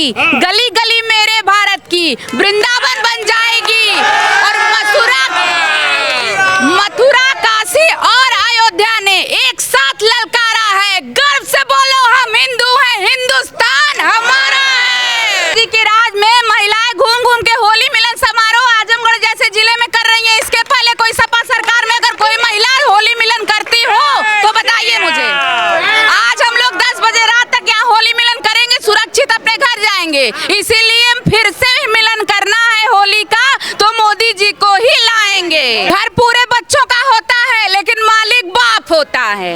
जाएगी, गली गली मेरे भारत की वृंदावन बन जाएगी। और मथुरा, काशी और अयोध्या ने एक साथ ललकारा है, गर्व से बोलो हम हिंदू हैं, हिंदुस्तान हमारा है। जी के राज में महिलाएं घूम घूम के होली मिलन समारोह आजमगढ़ जैसे जिले में कर रही हैं। इसके पहले कोई सपा सरकार में अगर कोई महिला होली मिलन करती हो तो बताइए मुझे। आज हम लोग 10 बजे रात तक यहाँ होली मिलन करेंगे, सुरक्षित अपने घर जाएंगे। इसीलिए फिर से मिलन करना है होली का तो मोदी जी को ही लाएंगे। घर पूरे बच्चों का होता है लेकिन मालिक बाप होता है।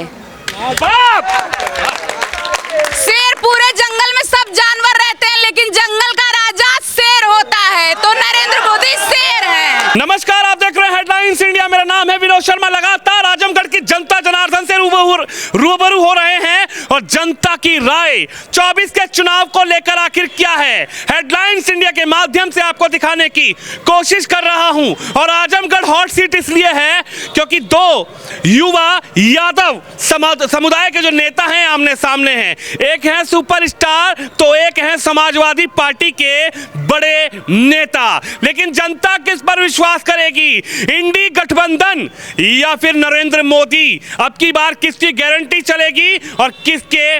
शेर पूरे जंगल में सब जानवर रहते हैं लेकिन जंगल का राजा शेर होता है, तो नरेंद्र मोदी शेर है। नमस्कार, आप देख रहे हैं हेडलाइंस इंडिया। मेरा नाम है विनोद शर्मा। लगातार आजमगढ़ की जनता जनार्दन से रूबरू हो रहे हैं और जनता की राय 24 के चुनाव को लेकर आखिर क्या है, हेडलाइंस इंडिया के माध्यम से आपको दिखाने की कोशिश कर रहा हूं। और आजमगढ़ हॉट सीट इसलिए है क्योंकि दो युवा यादव समुदाय के जो नेता हैं आमने सामने हैं। एक है सुपरस्टार तो एक है समाजवादी पार्टी के बड़े नेता। लेकिन जनता किस पर विश्वास करेगी, इंडी गठबंधन या फिर नरेंद्र मोदी? अब की बार किसकी गारंटी चलेगी और किसके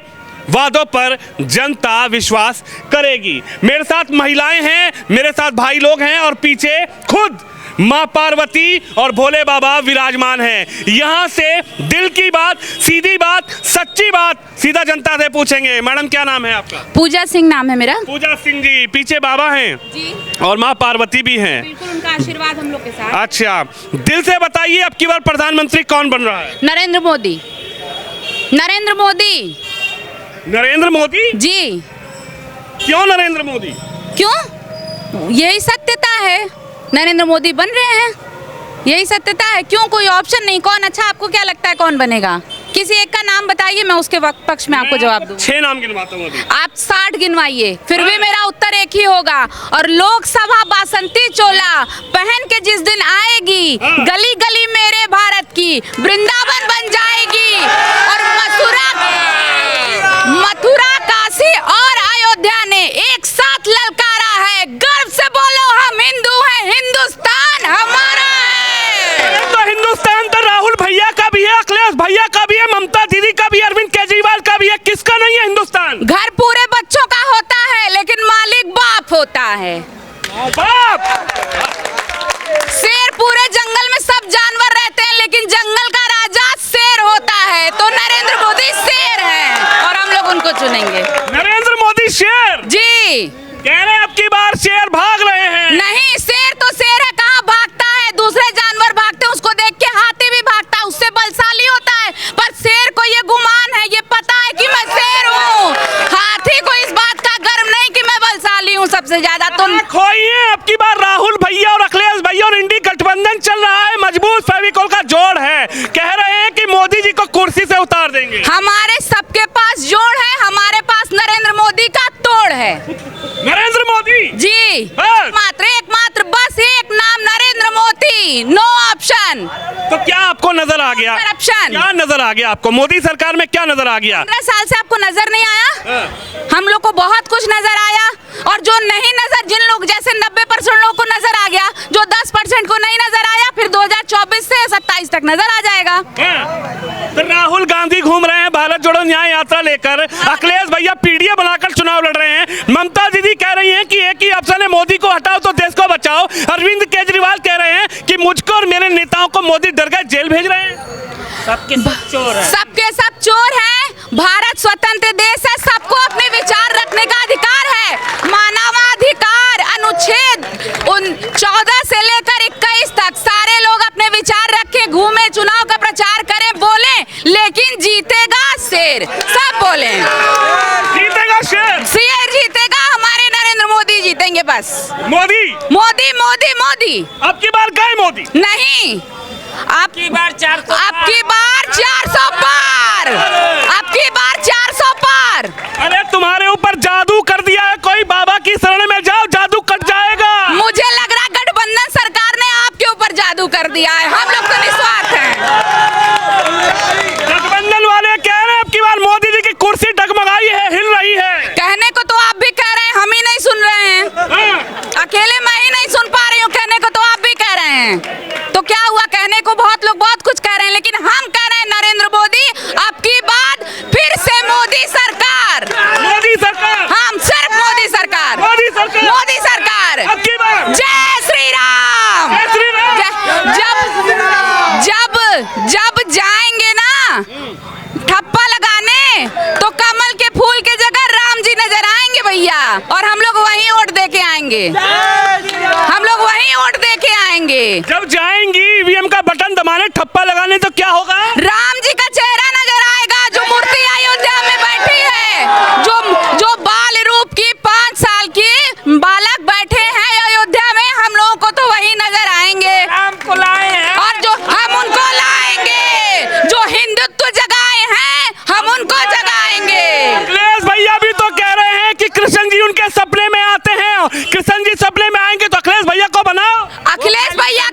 वादों पर जनता विश्वास करेगी? मेरे साथ महिलाएं हैं, मेरे साथ भाई लोग हैं और पीछे खुद मां पार्वती और भोले बाबा विराजमान हैं। यहां से दिल की बात, सीधी बात, सच्ची बात सीधा जनता से पूछेंगे। मैडम क्या नाम है आपका? पूजा सिंह नाम है मेरा। पूजा सिंह जी, पीछे बाबा हैं जी और मां पार्वती भी हैं। बिल्कुल, उनका आशीर्वाद हम लोग के साथ। अच्छा, दिल से बताइए अब की बार प्रधानमंत्री कौन बन रहा है? नरेंद्र मोदी। नरेंद्र मोदी। नरेंद्र मोदी जी। क्यों नरेंद्र मोदी? क्यों? यही सत्यता है, नरेंद्र मोदी बन रहे हैं, यही सत्यता है। क्यों? कोई ऑप्शन नहीं। कौन अच्छा आपको क्या लगता है कौन बनेगा? किसी एक का नाम बताइए, मैं उसके पक्ष में आपको जवाब दूं। 6 नाम गिनवाता हूं अभी। आप 60 गिनवाइए, फिर भी मेरा उत्तर एक ही होगा। और लोकसभा बासंती चोला पहन के जिस दिन आएगी, गली गली मेरे भारत की वृंदावन बन जाएगी। और मथुरा, काशी और अयोध्या ने एक साथ ललकारा है, गर्व से बोलो हम हिंदू हैं, हिंदुस्तान हमारा है। तो हिंदुस्तान तो राहुल भैया का भी है, अखिलेश भैया का भी है, ममता दीदी का भी है, अरविंद केजरीवाल का भी है। किसका नहीं है हिंदुस्तान? घर पूरे बच्चों का होता है लेकिन मालिक बाप होता है। बाप। शेर पूरे जंगल में सब जानवर रहते हैं लेकिन जंगल का राजा शेर होता है, तो नरेंद्र मोदी शेर है और हम लोग उनको चुनेंगे। नरेंद्र मोदी शेर जी। कह रहे हैं अब की बार शेर भाग रहे हैं। नहीं, शेर तो शेर है, कहाँ भागता है? दूसरे जानवर भागते हैं, उसको देख के हाथी भी भागता है, उससे बलशाली होता है। पर शेर को ये गुमान है, ये पता है कि मैं शेर हूँ। हाथी को इस बात का गर्व नहीं कि मैं बलशाली हूँ सबसे ज्यादा। तो खोइए, अब की बार राहुल भैया और अखिलेश भैया और इंडी गठबंधन चल रहा है, मजबूत फेविकोल का जोड़ है। कह रहे हैं कि मोदी जी को कुर्सी से उतार देंगे। हमारे सबके पास जोड़ है, हमारे पास नरेंद्र मोदी का तोड़ है। नरेंद्र मोदी जी। एकमात्र बस एक नाम, नरेंद्र मोदी, नो ऑप्शन। तो क्या आपको नजर आ गया? करप्शन। क्या नजर आ गया आपको? मोदी सरकार में क्या नजर आ गया? 15 साल से आपको नजर नहीं आया? हम लोग को बहुत कुछ नजर आया। और जो नहीं नजर, जिन लोग जैसे 90% लोगों को नजर आ गया, जो 10% को नहीं नजर आया, फिर 2024 से 27 तक नजर आ जाएगा। तो राहुल गांधी घूम रहे हैं भारत जोड़ो न्याय यात्रा लेकर, अखिलेश भैया पीडीए बनाकर चुनाव लड़ रहे हैं, ममता दीदी कह रही हैं कि एक ही ऑप्शन है, मोदी को हटाओ तो देश को बचाओ, अरविंद केजरीवाल कह रहे हैं कि मुझको और मेरे नेताओं को मोदी डर गए, जेल भेज रहे हैं। सबके सब चोर हैं। सबके सब चोर हैं। भारत स्वतंत्र देश है, सबको अपने विचार रखने का अधिकार है। मानवाधिकार अनुच्छेद 14 से लेकर 21 तक सारे लोग अपने विचार रखें, घूमे, चुनाव का प्रचार करें, बोले, लेकिन जीतेगा शेर। सब बोले जीतेगा शेर, शेर जीतेगा, हमारे नरेंद्र मोदी जीतेंगे। बस मोदी मोदी मोदी मोदी। अब की बार गए मोदी नहीं, आपकी बार 400 आपकी बार 400 पार। आपकी बार 400 पार। अरे तुम्हारे ऊपर जादू कर दिया है, कोई बाबा की शरण में जाओ, जादू कट जाएगा। मुझे लग रहा गठबंधन सरकार ने आपके ऊपर जादू कर दिया है। हम लोग तो निस्वार्थ हैं। गठबंधन वाले कह रहे हैं अब की बार मोदी जी की कुर्सी डगमगाई है, हिल रही है। कहने को तो आप भी कह रहे हैं, हम ही जब जाएंगी ईवीएम का बटन दबाने, ठप्पा लगाने, तो क्या होगा? राम जी का चेहरा नजर आएगा, जो मूर्ति अयोध्या में बैठी है, जो बाल रूप की 5 साल की बालक बैठे हैं अयोध्या में, हम लोगों को तो वही नजर आएंगे। राम को लाए हैं और जो हम उनको लाएंगे, जो हिंदुत्व जगाए हैं हम उनको जगाएंगे। अखिलेश भैया भी तो कह रहे हैं कि कृष्ण जी उनके सपने में आते हैं, कृष्ण जी सपने में आएंगे तो अखिलेश भैया को बनाओ। अखिलेश भैया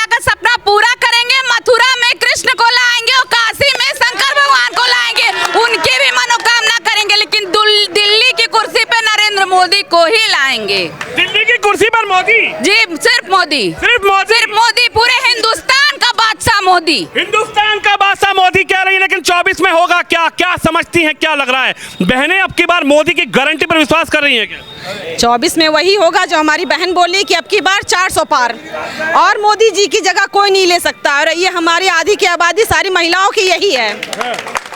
का सपना पूरा करेंगे। मथुरा में कृष्ण को लाएंगे और काशी में शंकर भगवान को लाएंगे, उनकी भी मनोकामना करेंगे, लेकिन दिल्ली की कुर्सी पे नरेंद्र मोदी को ही लाएंगे। दिल्ली की कुर्सी पर मोदी? जी, सिर्फ मोदी, सिर्फ मोदी, पूरे हिंदुस्तान का बादशाह मोदी। हिंदुस्तान का बादशाह मोदी कह रही है, लेकिन 24 में होगा क्या? क्या समझती हैं, क्या लग रहा है? बहनें अब की बार मोदी की गारंटी पर विश्वास कर रही हैं क्या? 24 में वही होगा जो हमारी बहन बोली कि अब की बार 400 पार, और मोदी जी की जगह कोई नहीं ले सकता। और ये हमारी आधी की आबादी सारी महिलाओं की यही है।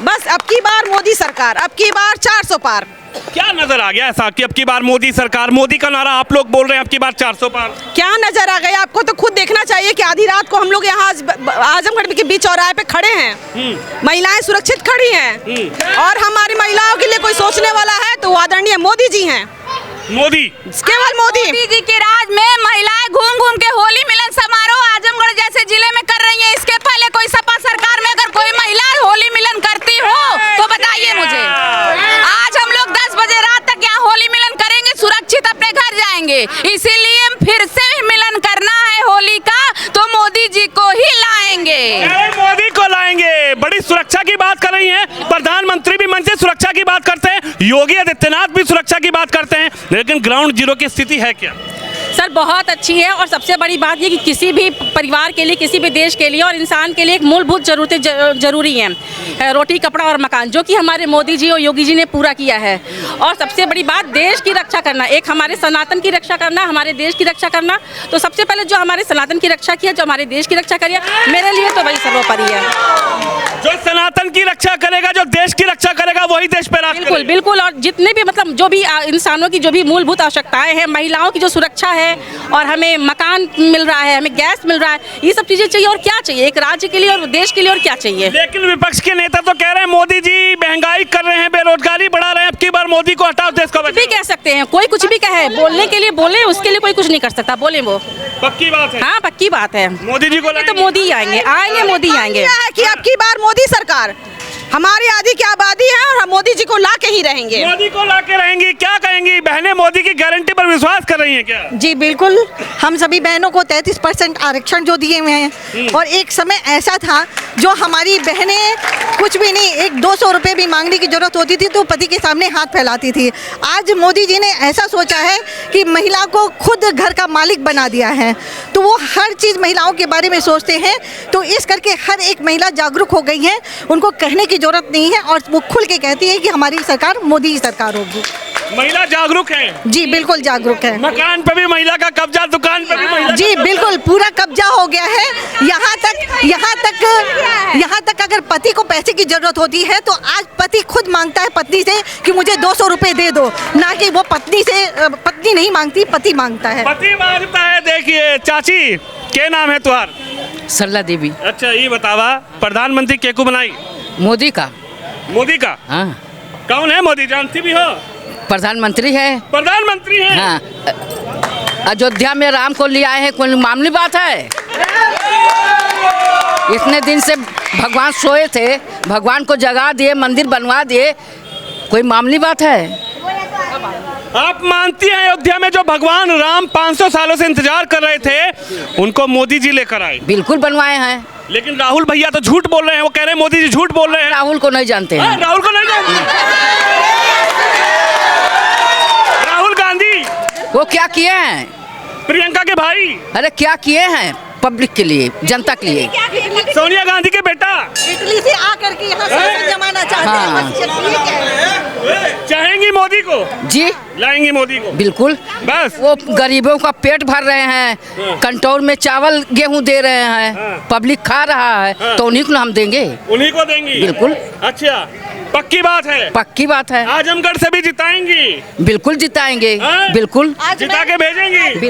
बस अब की बार मोदी सरकार, अब की बार 400 पार। क्या नजर आ गया ऐसा कि अब की बार मोदी सरकार, मोदी का नारा आप लोग बोल रहे हैं, अब की बार 400 पार? क्या नजर आ गया आपको? तो खुद देखना चाहिए कि आधी रात को हम लोग यहाँ आजमगढ़ के बीच चौराहे पे खड़े हैं, महिलाएं सुरक्षित खड़ी हैं, और हमारी महिलाओं के लिए कोई सोचने वाला है तो आदरणीय मोदी जी हैं। मोदी, केवल मोदी जी के राज में महिलाएं घूम घूम के होली मिलन समारोह आजमगढ़ जैसे जिले में कर रही हैं। इसके पहले कोई सपा सरकार में अगर कोई महिला होली मिलन करती हो तो बताइए मुझे। आज हम लोग 10 बजे रात तक यहाँ होली मिलन करेंगे, सुरक्षित अपने घर जाएंगे। इसीलिए फिर से मिलन करना है होली का तो मोदी जी को ही लाएंगे। मोदी को लाएंगे। बड़ी सुरक्षा की बात कर रही हैं, प्रधानमंत्री भी मंच से सुरक्षा की बात करते हैं, योगी आदित्यनाथ भी सुरक्षा की बात करते हैं, लेकिन ग्राउंड जीरो की स्थिति है क्या? सर बहुत अच्छी है, और सबसे बड़ी बात ये कि किसी भी परिवार के लिए, किसी भी देश के लिए और इंसान के लिए एक मूलभूत ज़रूरतें जरूरी हैं, रोटी, कपड़ा और मकान, जो कि हमारे मोदी जी और योगी जी ने पूरा किया है। और सबसे बड़ी बात देश की रक्षा करना, एक हमारे सनातन की रक्षा करना, हमारे देश की रक्षा करना। तो सबसे पहले जो हमारे सनातन की रक्षा किया, जो हमारे देश की रक्षा करिए, मेरे लिए तो वही सर्वोपरि है। जो सनातन की रक्षा करेगा, जो देश की रक्षा करेगा, वही देश पे राज करेगा। बिल्कुल बिल्कुल। और जितने भी मतलब जो भी इंसानों की जो भी मूलभूत आवश्यकताएं हैं, महिलाओं की जो सुरक्षा है, और हमें मकान मिल रहा है, हमें गैस मिल रहा है, ये सब चीजें चाहिए। और क्या चाहिए एक राज्य के लिए और देश के लिए, और क्या चाहिए? लेकिन विपक्ष के नेता तो कह रहे हैं मोदी जी महंगाई कर रहे हैं, बेरोजगारी बढ़ा रहे हैं, अब की बार मोदी को हटाओ, देश को बचाओ। भी कह सकते हैं, कोई कुछ भी कहे, बोलने के लिए बोले, उसके लिए कोई कुछ नहीं कर सकता, बोले वो। पक्की बात है। हाँ पक्की बात है। मोदी जी को तो मोदी ही आएंगे, मोदी आएंगे। कि अब की बार मोदी सरकार, हमारी आधी की आबादी है और हम मोदी जी को ला के ही रहेंगे। मोदी को ला के रहेंगी। क्या कहेंगी बहनें, मोदी की गारंटी पर विश्वास कर रही हैं क्या? जी बिल्कुल, हम सभी बहनों को 33% आरक्षण जो दिए हुए हैं, और एक समय ऐसा था जो हमारी बहनें कुछ भी नहीं, 100-200 रुपये भी मांगने की जरूरत होती थी तो पति के सामने हाथ फैलाती थी। आज मोदी जी ने ऐसा सोचा है कि महिला को खुद घर का मालिक बना दिया है, तो वो हर चीज़ महिलाओं के बारे में सोचते हैं। तो इस करके हर एक महिला जागरूक हो गई है, उनको कहने की जरूरत नहीं है, और वो खुल के कहती है कि हमारी सरकार मोदी की सरकार होगी। महिला जागरूक है? जी बिल्कुल जागरूक है। मकान पे भी महिला का कब्जा, दुकान पे भी महिला। जी बिल्कुल, पूरा कब्जा हो गया है। यहाँ तक अगर पति को पैसे की जरूरत होती है तो आज पति खुद मांगता है पत्नी से कि मुझे 200 रुपए दे दो, ना कि वो पत्नी नहीं मांगती, पति मांगता है। पति मांगता है। देखिए चाची, क्या नाम है तुम्हार? सरला देवी। अच्छा ये बतावा, प्रधानमंत्री केकू बनाई? मोदी का। मोदी का? हाँ। कौन है मोदी, जानती भी हो? प्रधानमंत्री है। प्रधानमंत्री है? हाँ। अयोध्या में राम को ले आए हैं, कोई मामूली बात है? इतने दिन से भगवान सोए थे, भगवान को जगा दिए, मंदिर बनवा दिए, कोई मामूली बात है? आप मानती हैं अयोध्या में जो भगवान राम 500 सालों से इंतजार कर रहे थे, उनको मोदी जी लेकर आए? बिल्कुल बनवाए हैं। लेकिन राहुल भैया तो झूठ बोल रहे हैं, वो कह रहे हैं मोदी जी झूठ बोल रहे हैं। राहुल को नहीं जानते हैं। राहुल को नहीं जानते? राहुल गांधी वो क्या किए हैं? प्रियंका के भाई। अरे क्या किए हैं पब्लिक के लिए, जनता के लिए? सोनिया गांधी के बेटा इटली से आकर के यहाँ शासन जमाना चाहते हैं। चाहेंगी मोदी को? जी लाएंगी मोदी को? बिल्कुल। बस वो गरीबों का पेट भर रहे हैं, कंट्रोल में चावल गेहूं दे रहे हैं, पब्लिक खा रहा है, तो उन्हीं को हम देंगे। उन्हीं को देंगी? बिल्कुल। अच्छा पक्की बात है। पक्की बात है। आजमगढ़ से भी जिताएंगी? बिल्कुल जिताएंगे। हाँ? बिल्कुल जिता के भेजेंगी?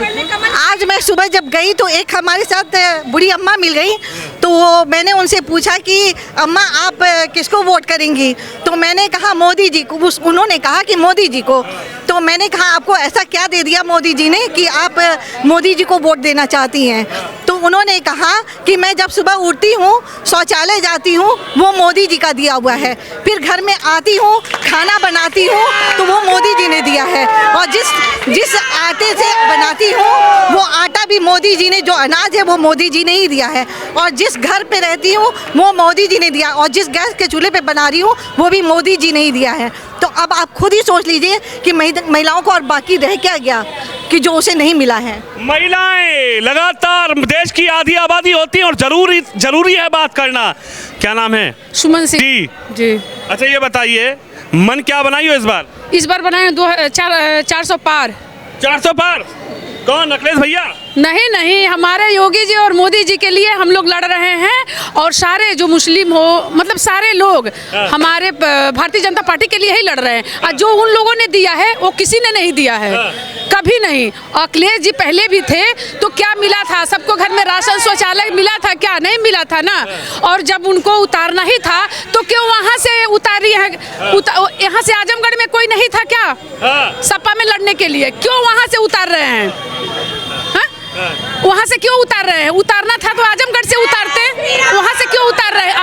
आज मैं सुबह जब गई तो एक हमारे साथ बूढ़ी अम्मा मिल गई, तो मैंने उनसे पूछा कि अम्मा आप किसको वोट करेंगी? तो मैंने कहा मोदी जी को। उन्होंने कहा कि मोदी जी को। तो मैंने कहा आपको ऐसा क्या दे दिया मोदी जी ने कि आप मोदी जी को वोट देना चाहती हैं? तो उन्होंने कहा कि मैं जब सुबह उठती हूँ, शौचालय जाती हूँ, वो मोदी जी का दिया हुआ है। फिर घर में आती हूँ, खाना बनाती हूँ, तो वो मोदी जी ने दिया है। और जिस आटे से बनाती हूँ वो आटा भी मोदी जी ने, जो अनाज है वो मोदी जी ने ही दिया है। और जिस घर पे रहती हूँ वो मोदी जी ने दिया, और जिस गैस के चूल्हे पे बना रही हूँ वो भी मोदी जी ने ही दिया है। तो अब आप खुद ही सोच लीजिए कि महिलाओं को और बाकी रह क्या गया कि जो उसे नहीं मिला है। महिलाएं लगातार देश की आधी आबादी होती है और जरूरी है बात करना। क्या नाम है? सुमन सिंह जी। अच्छा ये बताइए, मन क्या बनाई हो इस बार? इस बार बनाए 400 पार। 400 पार? कौन, अखिलेश भैया? नहीं, हमारे योगी जी और मोदी जी के लिए हम लोग लड़ रहे हैं। और सारे जो मुस्लिम हो, मतलब सारे लोग हमारे भारतीय जनता पार्टी के लिए ही लड़ रहे हैं। और जो उन लोगों ने दिया है वो किसी ने नहीं दिया है, कभी नहीं। अखिलेश जी पहले भी थे तो क्या मिला था? सबको घर में राशन शौचालय मिला था क्या? नहीं मिला था ना। और जब उनको उतारना ही था तो क्यों वहाँ से उतारी है? यहाँ से आजमगढ़ में कोई नहीं था क्या सपा में लड़ने के लिए? क्यों वहाँ से उतार रहे हैं? वहाँ से क्यों उतार रहे हैं? उतारना था तो आजमगढ़ से उतारते। वहाँ से क्यों उतार रहे हैं?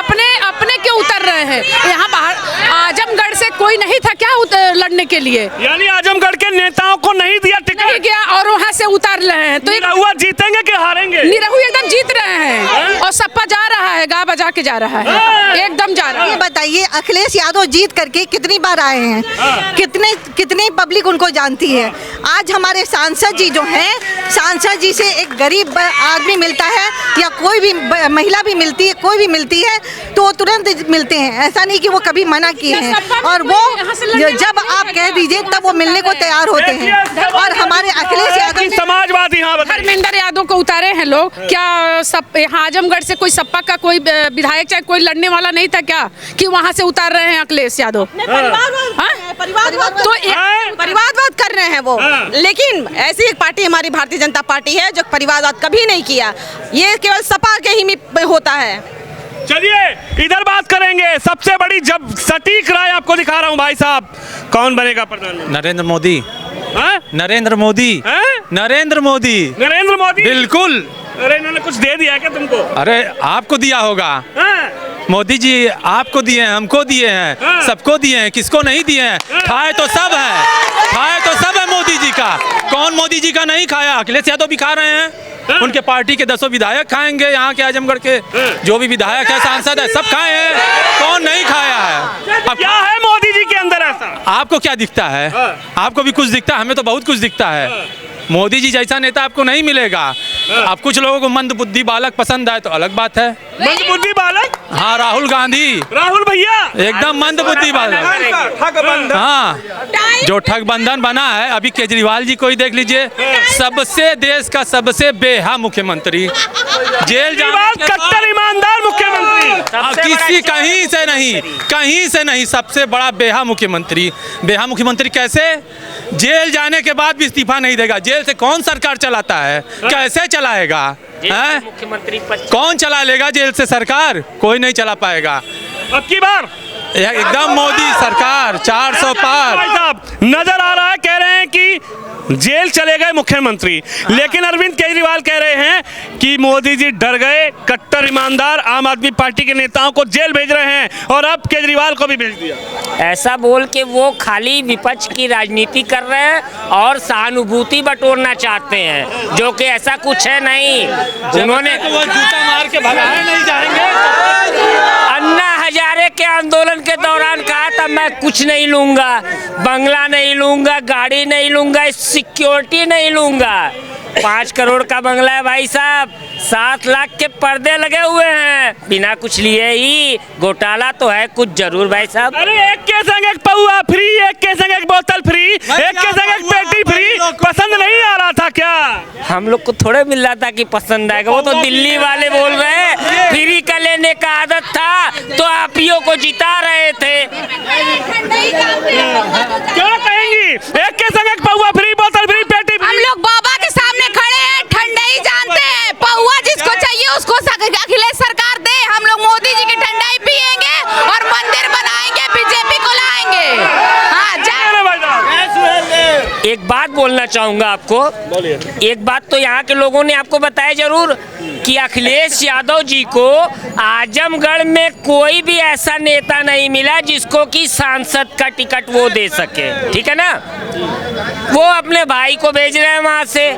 अपने क्यों उतार रहे हैं? यहाँ बाहर आजमगढ़ से कोई नहीं था क्या लड़ने के लिए? यानी आजमगढ़ के नेताओं को नहीं दिया टिकट? नहीं गया और वहाँ से उतार रहे हैं। तो निरहुआ जीतेंगे कि हारेंगे? निरहु एकदम जीत रहे हैं। और सपा जा रहा है, गा बजा के जा रहा है, एकदम जा रहा है। ये बताइए अखिलेश यादव जीत करके कितनी बार आए हैं? कितने पब्लिक उनको जानती है? आज हमारे सांसद जी जो हैं, सांसद जी से एक गरीब आदमी मिलता है या कोई भी महिला भी मिलती है, कोई भी मिलती है तो वो तुरंत मिलते हैं। ऐसा नहीं कि वो कभी मना किए हैं। और वो जब आप कह दीजिए तब वो मिलने को तैयार होते हैं। और हमारे अखिलेश यादव समाजवादी धर्मेंद्र यादव को उतारे हैं लोग क्या? यहाँ आजमगढ़ से कोई सपा का कोई विधायक चाहे कोई लड़ने वाला नहीं था क्या कि वहाँ से उतार रहे हैं अखिलेश यादव? परिवारवाद कर रहे हैं वो। लेकिन ऐसी एक पार्टी हमारी भारतीय जनता पार्टी है जो परिवारवाद कभी नहीं किया। ये केवल सपा के ही में होता है। चलिए इधर बात करेंगे। सबसे बड़ी जब सटीक राय आपको दिखा रहा हूँ भाई साहब, कौन बनेगा प्रधानमंत्री? नरेंद्र मोदी। नरेंद्र मोदी। नरेंद्र मोदी बिल्कुल। अरे इन्होंने कुछ दे दिया क्या तुमको? अरे आपको दिया होगा। मोदी जी आपको दिए हैं, हमको दिए हैं, सबको दिए हैं, किसको नहीं दिए हैं? खाए तो सब है मोदी जी का। कौन मोदी जी का नहीं खाया? अखिलेश यादव भी खा रहे हैं। उनके पार्टी के 10 विधायक खाएंगे। यहाँ के आजमगढ़ के जो भी विधायक है, सांसद है, सब खाए हैं। कौन नहीं खाया है? अब क्या है मोदी जी के अंदर ऐसा? आपको क्या दिखता है? आपको भी कुछ दिखता है, हमें तो बहुत कुछ दिखता है। मोदी जी जैसा नेता आपको नहीं मिलेगा। अब कुछ लोगों को मंद बुद्धि बालक पसंद आए तो अलग बात है। मंद बुद्धि बालक? हाँ, राहुल गांधी। राहुल भैया एकदम मंद बुद्धि बालक। हाँ, जो ठगबंधन बना है। अभी केजरीवाल जी को ही देख लीजिए, सबसे देश का सबसे बेहा मुख्यमंत्री, जेल जाने कट्टर ईमानदार मुख्यमंत्री, किसी कहीं से नहीं, सबसे बड़ा बेहा मुख्यमंत्री। बेहा मुख्यमंत्री कैसे? जेल जाने के बाद भी इस्तीफा नहीं देगा। जेल से कौन सरकार चलाता है? कैसे चलाएगा? मुख्यमंत्री कौन चला लेगा जेल से सरकार? कोई नहीं चला पाएगा। अब की बार एकदम मोदी सरकार 400 पार। नजर आ रहा है, कह रहे हैं कि जेल चले गए मुख्यमंत्री, लेकिन अरविंद केजरीवाल कह रहे हैं कि मोदी जी डर गए, कट्टर ईमानदार आम आदमी पार्टी के नेताओं को जेल भेज रहे हैं और अब केजरीवाल को भी भेज दिया। ऐसा बोल के वो खाली विपक्ष की राजनीति कर रहे हैं और सहानुभूति बटोरना चाहते हैं, जो कि ऐसा कुछ है नहीं। उन्होंने वो जूता मार के भगाए नहीं जाएंगे। अन्ना हजारे के आंदोलन के दौरान कहा था मैं कुछ नहीं लूंगा, बंगला नहीं लूंगा, गाड़ी नहीं लूंगा, सिक्योरिटी नहीं लूंगा। 5 करोड़ का बंगला है भाई साहब, 7 लाख के पर्दे लगे हुए हैं, बिना कुछ लिए ही घोटाला तो है कुछ जरूर भाई साहब। अरे एक के संग एक पौआ फ्री, एक के संग एक बोतल फ्री, एक के संग एक पेटी फ्री, पसंद नहीं आ रहा था क्या? हम लोग को थोड़े मिल रहा था कि पसंद आएगा, वो तो दिल्ली वाले बोल रहे हैं फ्री का लेने का आदत था तो आपीओ को जिता रहे थे। क्या कहेंगी? एक के संग एक पौआ फ्री, बोतल फ्री, पेटी फ्री। हम लोग बाबा के सामने खड़े हैं, ठंडाई जानते हैं, पौआ जिसको चाहिए उसको अखिलेश सरकार दे। हम लोग मोदी जी की ठंडाई पिएंगे और मंदिर बनाएंगे, बीजेपी को लाएंगे। हाँ, जय। एक बात बोलना चाहूंगा आपको, एक बात तो यहाँ के लोगों ने आपको बताया जरूर कि अखिलेश यादव जी को आजमगढ़ में कोई भी ऐसा नेता नहीं मिला जिसको कि सांसद का टिकट वो दे सके, ठीक है ना? वो अपने भाई को भेज रहे हैं वहां से।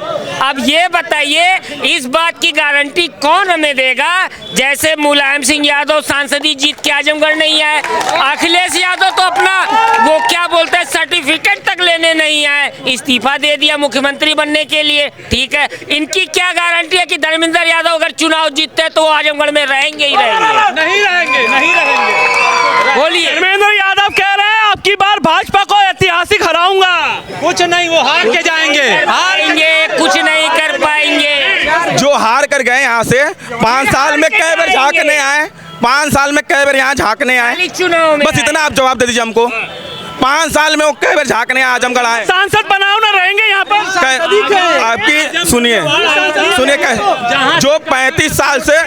अब ये बताइए इस बात की गारंटी कौन हमें देगा? जैसे मुलायम सिंह यादव सांसदी जीत के आजमगढ़ नहीं आए, अखिलेश यादव तो अपना वो क्या बोलते हैं सर्टिफिकेट तक लेने नहीं आए, इस्तीफा दे दिया मुख्यमंत्री बनने के लिए, ठीक है? इनकी क्या गारंटी है कि धर्मेंद्र यादव अगर चुनाव जीतते हैं तो वो आजमगढ़ में रहेंगे ही रहेंगे? नहीं रहेंगे, नहीं रहेंगे। बोलिए। धर्मेंद्र यादव कह रहे हैं आपकी बार भाजपा को ऐतिहासिक हराऊंगा। कुछ नहीं, वो हार के जाएंगे, हारेंगे, कुछ नहीं कर पाएंगे। जो हार कर गए यहाँ से 5 साल में कई बार झांकने आए, 5 साल में कई बार यहाँ झांकने आए, चुनाव में बस इतना आप जवाब दे दीजिए हमको। 5 साल में वो कई बार झांकने आजमगढ़ आए। सांसद बनाओ ना, रहेंगे यहाँ पर। आपकी सुनिए जो 35 साल से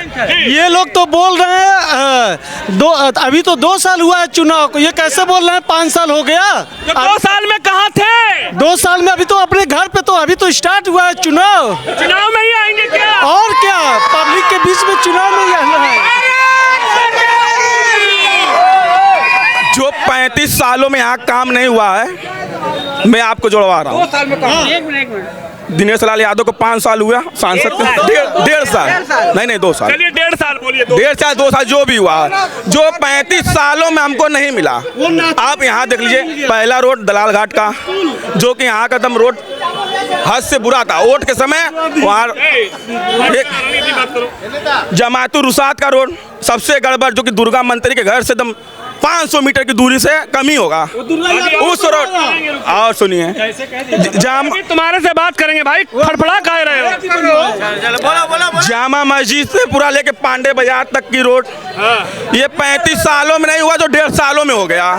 ये लोग तो बोल रहे हैं अभी तो 2 साल हुआ है चुनाव को, ये कैसे बोल रहे हैं 5 साल हो गया? तो 2 साल में कहाँ थे? 2 साल में अभी तो अपने घर पे तो अभी तो स्टार्ट हुआ है चुनाव। चुनाव में ही आएंगे क्या? और क्या, पब्लिक के बीच में चुनाव में ही आना है। जो 35 सालों में यहाँ काम नहीं हुआ है, मैं आपको जुड़वा रहा हूँ। दिनेश लाल यादव को 5 साल हुआ सांसद के, 1.5 साल नहीं 2 साल, चलिए 1.5 साल बोलिए। 1.5 साल 2 साल जो भी हुआ, जो 35 सालों में हमको नहीं मिला। आप यहाँ देख लीजिए, पहला रोड दलाल घाट का, जो कि यहाँ का दम रोड हद से बुरा था। वोट के समय वहाँ जमातुर रुसात का रोड सबसे गड़बड़, जो कि दुर्गा मंत्री के घर से दम 500 मीटर की दूरी से कम ही होगा उस रोड। और सुनिए, तुम्हारे से बात करेंगे भाई, फड़फड़ा कह रहे हो। जामा मस्जिद से पूरा लेके पांडे बाजार तक की रोड, ये 35 सालों में नहीं हुआ, जो 1.5 सालों में हो गया।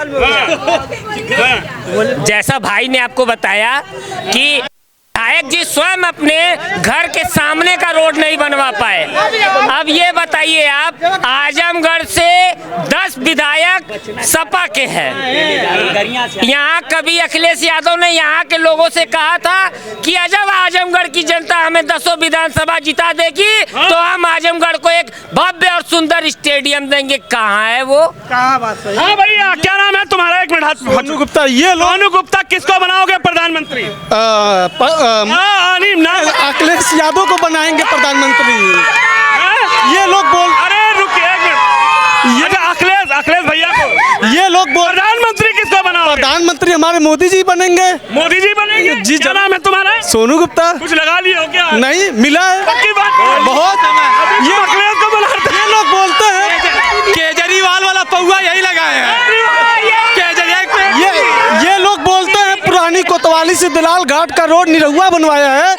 जैसा भाई ने आपको बताया कि विधायक जी स्वयं अपने घर के सामने का रोड नहीं बनवा पाए। अब ये बताइए आप, आजमगढ़ से 10 विधायक सपा के हैं। यहाँ कभी अखिलेश यादव ने यहाँ के लोगों से कहा था कि जब आजमगढ़ की जनता हमें 10 विधानसभा जिता देगी तो हम आजमगढ़ को एक भव्य और सुंदर स्टेडियम देंगे? कहाँ है वो? हाँ भैया, क्या नाम है तुम्हारा? 1 मिनट। सोनू गुप्ता। ये लोग सोनू गुप्ता किसको बनाओगे प्रधानमंत्री? अखिलेश यादव को बनाएंगे प्रधानमंत्री। ये लोग बोल, अरे रुकिए 1 मिनट, ये अखिलेश भैया को ये लोग बोल, प्रधानमंत्री किसको बनाओगे? प्रधानमंत्री हमारे मोदी जी बनेंगे। मोदी जी बनेंगे जी। क्या नाम है तुम्हारा? सोनू गुप्ता। कुछ लगा लिए हो क्या? नहीं मिला है। पक्की बात बहुत। ये अखिलेश को बनाते ये लोग बोलते हैं केजरीवाल वाला पौआ यही लगाए हैं। ये लोग बोलते हैं पुरानी कोतवाली से दलाल घाट का रोड निरहुआ बनवाया है।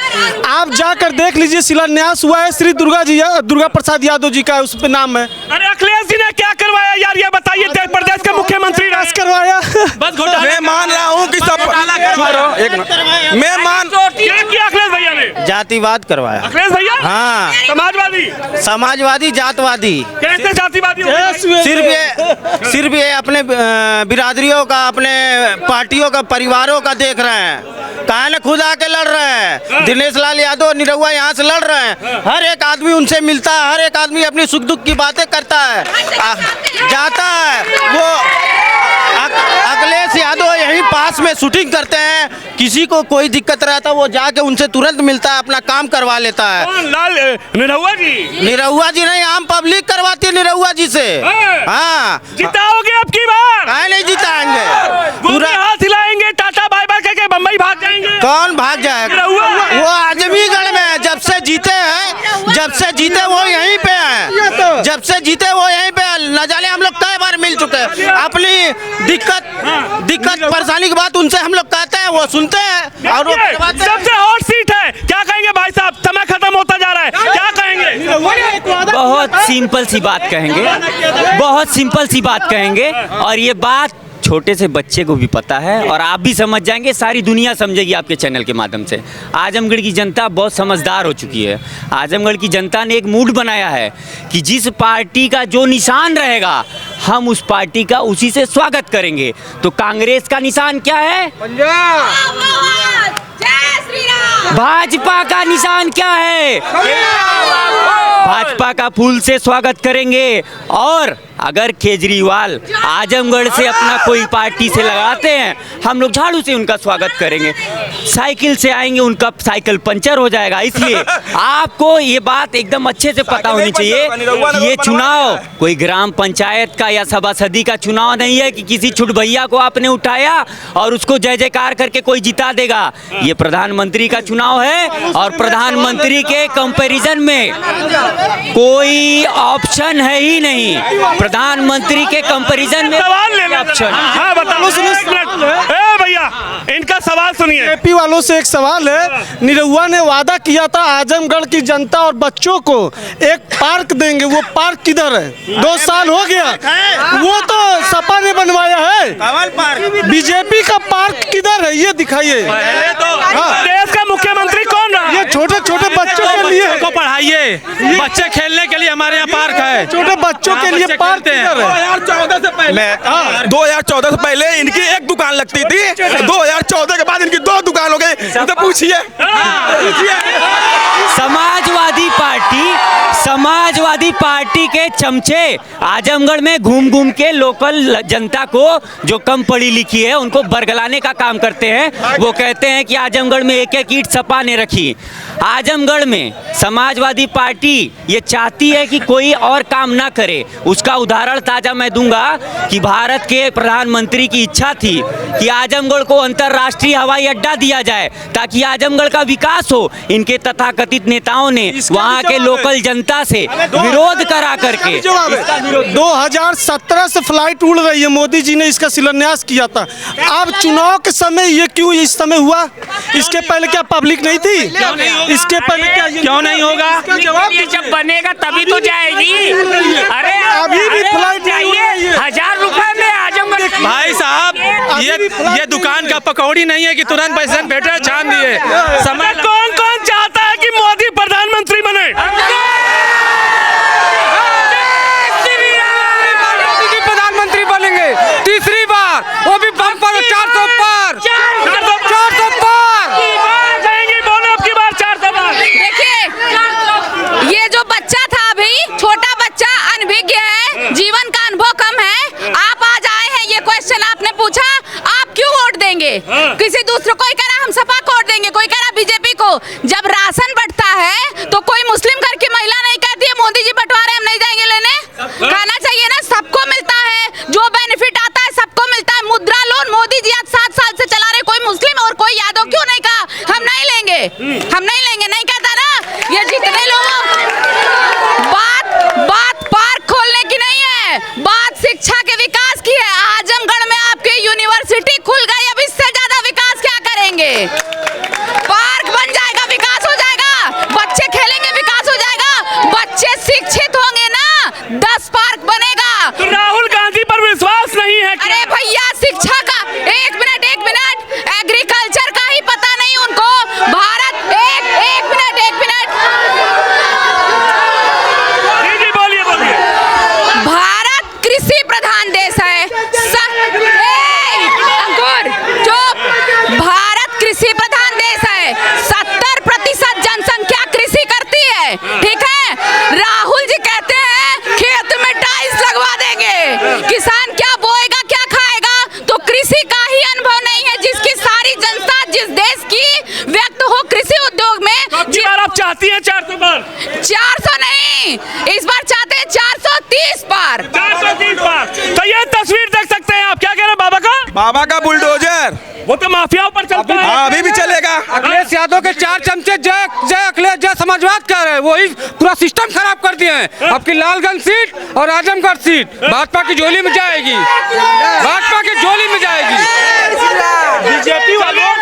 आप जाकर देख लीजिए, शिलान्यास हुआ है श्री दुर्गा प्रसाद यादव जी का, उस पे नाम है। अरे अखिलेश जी ने क्या करवाया यार, ये बताइए। प्रदेश के मुख्यमंत्री राज करवाया। बस घोटाला। मैं मान रहा हूँ कि सब, एक मिनट, मैं मान, क्या किया अखिलेश भैया ने? जातिवाद करवाया। अखिलेश भैया? हाँ। समाजवादी जातवादी। कैसे जातिवादी? सिर्फ ये अपने बिरादरियों का, अपने पार्टियों का, परिवारों का देख रहे हैं। कहा न खुद आके लड़ रहे हैं। दिनेश लाल यादव निरहुआ यहाँ से लड़ रहे हैं। हर एक आदमी उनसे मिलता है, हर एक आदमी अपनी सुख दुख की बातें करता है, जाता है। वो अखिलेश यादव यहीं पास में शूटिंग करते हैं, किसी को कोई दिक्कत रहता है वो जाके उनसे तुरंत मिलता है, अपना काम करवा लेता है। लाल निरहुआ जी? निरहुआ जी नहीं, आम पब्लिक करवाती है निरहुआ जी से। हाँ, जिताओगे अब की बार? नहीं जिताएंगे, पूरा हाथ हिलाएंगे, टाटा बाय बाय करके बम्बई भाग जाएंगे। कौन भाग जाएगा? वो आजमीगढ़ में जीते हैं, जब से जीते वो यहीं पे हैं, जब से जीते वो यहीं पे हैं। न जाने हम लोग कई बार मिल चुके हैं, अपनी दिक्कत परेशानी की बात उनसे हम लोग कहते हैं, वो सुनते हैं और वो करवाते हैं। सबसे हॉट सीट है, क्या कहेंगे भाई साहब? समय खत्म होता जा रहा है, क्या कहेंगे? बहुत सिंपल सी बात कहेंगे, बहुत सिंपल सी बात कहेंगे, और ये बात छोटे से बच्चे को भी पता है और आप भी समझ जाएंगे, सारी दुनिया समझेगी आपके चैनल के माध्यम से। आजमगढ़ की जनता बहुत समझदार हो चुकी है। आजमगढ़ की जनता ने एक मूड बनाया है कि जिस पार्टी का जो निशान रहेगा हम उस पार्टी का उसी से स्वागत करेंगे। तो कांग्रेस का निशान क्या है? भाजपा का निशान क्या है? भाजपा का फूल से स्वागत करेंगे। और अगर केजरीवाल आजमगढ़ से अपना कोई पार्टी से लगाते हैं, हम लोग झाड़ू से उनका स्वागत करेंगे। साइकिल से आएंगे, उनका साइकिल पंचर हो जाएगा। इसलिए आपको ये बात एकदम अच्छे से पता होनी चाहिए कि ये चुनाव कोई ग्राम पंचायत का या सभासदी का चुनाव नहीं है कि किसी छुट भैया को आपने उठाया और उसको जय जयकार करके कोई जिता देगा। ये प्रधानमंत्री का चुनाव है और प्रधानमंत्री के कंपैरिजन में कोई ऑप्शन है ही नहीं। प्रधानमंत्री के कंपैरिजन में सवाल ले ऑप्शन। हाँ बताओ भैया, इनका सवाल सुनिए। एपी वालों से एक सवाल है, निरहुआ ने वादा किया था आजमगढ़ की जनता और बच्चों को एक पार्क देंगे, वो पार्क किधर है? 2 साल हो गया, वो तो सपा ने बनवाया है। बीजेपी का पार्क किधर है, ये दिखाइए। देश का मुख्यमंत्री कौन रहा? ये छोटे छोटे बच्चों के लिए को पढ़ाइए, बच्चे खेलने के लिए हमारे यहाँ पार्क है, छोटे बच्चों के लिए पार्क है। 2014 से पहले 2014 से पहले इनकी एक दुकान लगती थी, 2014 के बाद इनकी 2 दुकान हो गई। तो पूछिए समाजवादी पार्टी के चमचे आजमगढ़ में घूम घूम के लोकल जनता को जो कम पढ़ी लिखी है उनको बरगलाने का काम करते हैं। वो कहते हैं कि आजमगढ़ में एक एक ईंट सपा ने रखी। आजमगढ़ में समाजवादी पार्टी ये चाहती है कि कोई और काम ना करे। उसका उदाहरण ताजा मैं दूंगा कि भारत के प्रधानमंत्री की इच्छा थी कि आजमगढ़ को अंतर्राष्ट्रीय हवाई अड्डा दिया जाए ताकि आजमगढ़ का विकास हो। इनके तथाकथित नेताओं ने वहां के लोकल जनता से विरोध करा करके 2017 से फ्लाइट उड़ रही है, मोदी जी ने इसका शिलान्यास किया था। अब चुनाव के समय ये क्यों इस समय हुआ? इसके पहले क्या पब्लिक नहीं थी? इसके पहले क्या क्यों नहीं होगा? ये जब बनेगा तभी तो जाएगी। अरे अभी भी फ्लाइट चाहिए 1000 रुपए में आजमगढ़। भाई साहब, ये दुकान का पकौड़ी नहीं है कि तुरंत पैसे बैठे छान दिए। समय कौन कौन चाहता है कि मोदी प्रधानमंत्री बने? प्रधानमंत्री बनेंगे तीसरी बार, वो भी बम्पर 400 पार। देखिए, ये जो बच्चा था अभी, छोटा बच्चा अनभिज्ञ है, जीवन का अनुभव कम है। आप आज आए हैं, ये क्वेश्चन आपने पूछा, आप क्यों वोट देंगे? किसी दूसरे, कोई कह रहा हम सपा को वोट देंगे, कोई कह रहा बीजेपी को। जब राशन बंटता है तो कोई मुस्लिम घर की महिला नहीं कहती है मोदी जी बंटवा रहे हम नहीं जाएंगे लेने। कहना चाहिए ना, सबको मिलता है, जो बेनिफिट आता है सबको मिलता है। मुद्रा लोन मोदी जी आज 7 साल से चला रहे, कोई मुस्लिम और कोई यादव क्यों नहीं कहा हम नहीं लेंगे, हम नहीं लेंगे? नहीं कहता ना। ये जितने लोगों, बात पार्क खोलने की नहीं है, बात शिक्षा के विकास की है। आजमगढ़ में आपकी यूनिवर्सिटी खुल गई, अब इससे ज्यादा विकास क्या करेंगे? पार्क बन जाएगा, विकास हो जाएगा, बच्चे खेलेंगे, विकास हो जाएगा, बच्चे शिक्षित होंगे ना, 10 पार्क बनेगा। तो राहुल गांधी पर विश्वास नहीं है क्या? अरे भैया, शिक्षा का एक मिनट एग्रीकल्चर का ही पता नहीं उनको। भारत एक मिनट बोलिए भारत कृषि प्रधान देश है। अंकुर चुप। भारत कृषि प्रधान देश है, 70% जनसंख्या कृषि करती है, ठीक है? राहुल जी कहते हैं खेत में टाइल्स लगवा देंगे, किसान क्या बोएगा क्या खाएगा? तो कृषि का ही अनुभव नहीं है, जिसकी सारी जनता जिस देश की व्यक्त हो कृषि उद्योग में। आप चाहती हैं 400 पार? 400 नहीं, इस बार चाहते हैं 430 पार। 430 पार। तो ये तस्वीर देख सकते हैं आप, क्या कह रहे हैं? बाबा का बुलडोजर, वो तो माफियाओं पर चलता है। अभी भी चलेगा। अखिलेश यादव के 4 चमचे जय जय अखिलेश जय समाजवाद कह रहे हैं, वही पूरा सिस्टम खराब कर दिए हैं। आपकी लालगंज सीट और आजमगढ़ सीट भाजपा की झोली में जाएगी, भाजपा की झोली में जाएगी। बीजेपी वालों